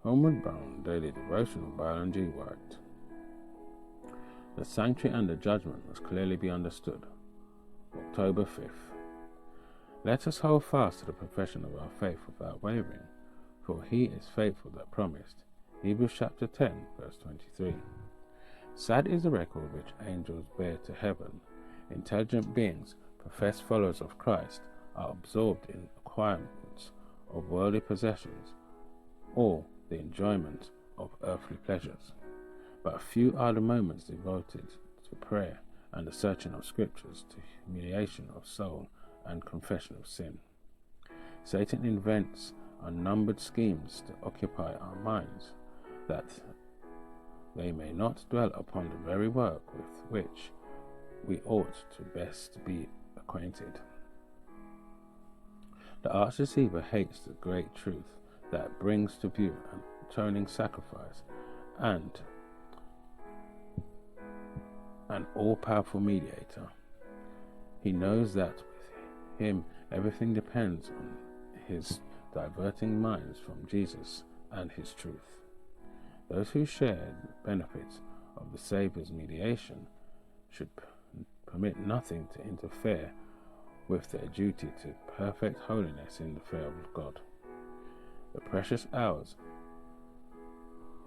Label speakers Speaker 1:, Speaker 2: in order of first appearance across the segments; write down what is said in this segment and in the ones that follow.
Speaker 1: Homeward Bound Daily Devotional by Ellen G. White. The sanctuary and the judgment must clearly be understood. October 5th. Let us hold fast to the profession of our faith without wavering, for he is faithful that promised. Hebrews chapter 10, verse 23. Sad is the record which angels bear to heaven. Intelligent beings, professed followers of Christ, are absorbed in acquirements of worldly possessions, or the enjoyment of earthly pleasures. But few are the moments devoted to prayer and the searching of scriptures, to humiliation of soul and confession of sin. Satan invents unnumbered schemes to occupy our minds, that they may not dwell upon the very work with which we ought to best be acquainted. The arch deceiver hates the great truth that brings to view an atoning sacrifice and an all-powerful mediator. He knows that with him everything depends on his diverting minds from Jesus and his truth. Those who share the benefits of the Saviour's mediation should permit nothing to interfere with their duty to perfect holiness in the fear of God. The precious hours,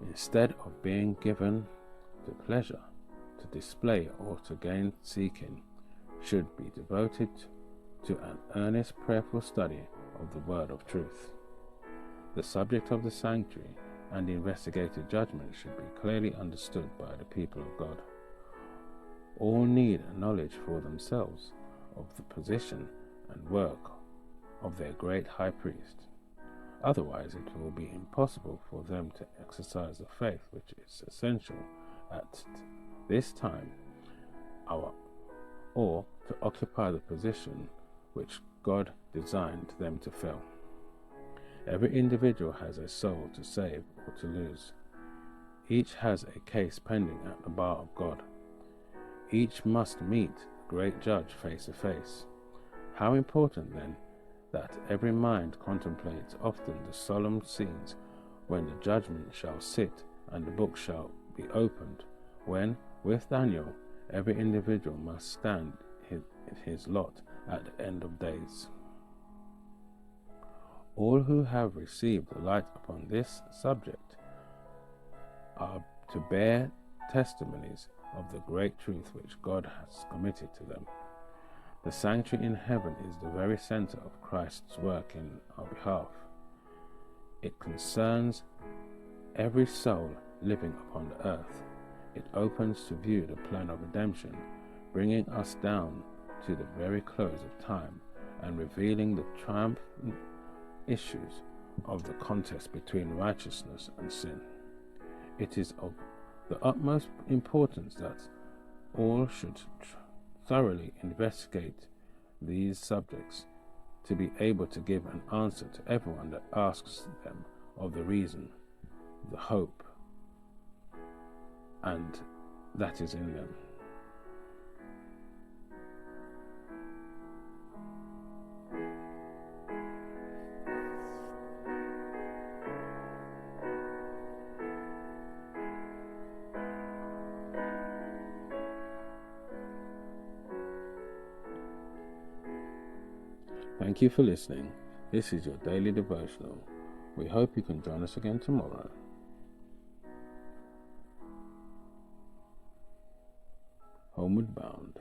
Speaker 1: instead of being given to pleasure, to display, or to gain seeking, should be devoted to an earnest prayerful study of the word of truth. The subject of the sanctuary and the investigative judgment should be clearly understood by the people of God. All need a knowledge for themselves of the position and work of their great high priest. Otherwise, it will be impossible for them to exercise the faith which is essential at this time, or to occupy the position which God designed them to fill. Every individual has a soul to save or to lose. Each has a case pending at the bar of God. Each must meet the great judge face to face. How important, then, that every mind contemplates often the solemn scenes when the judgment shall sit and the book shall be opened, when, with Daniel, every individual must stand his lot at the end of days. All who have received the light upon this subject are to bear testimonies of the great truth which God has committed to them. The sanctuary in heaven is the very center of Christ's work in our behalf. It concerns every soul living upon the earth. It opens to view the plan of redemption, bringing us down to the very close of time and revealing the triumphant issues of the contest between righteousness and sin. It is of the utmost importance that all should thoroughly investigate these subjects to be able to give an answer to everyone that asks them of the reason, the hope, and that is in them. Thank you for listening. This is your daily devotional. We hope you can join us again tomorrow. Homeward Bound.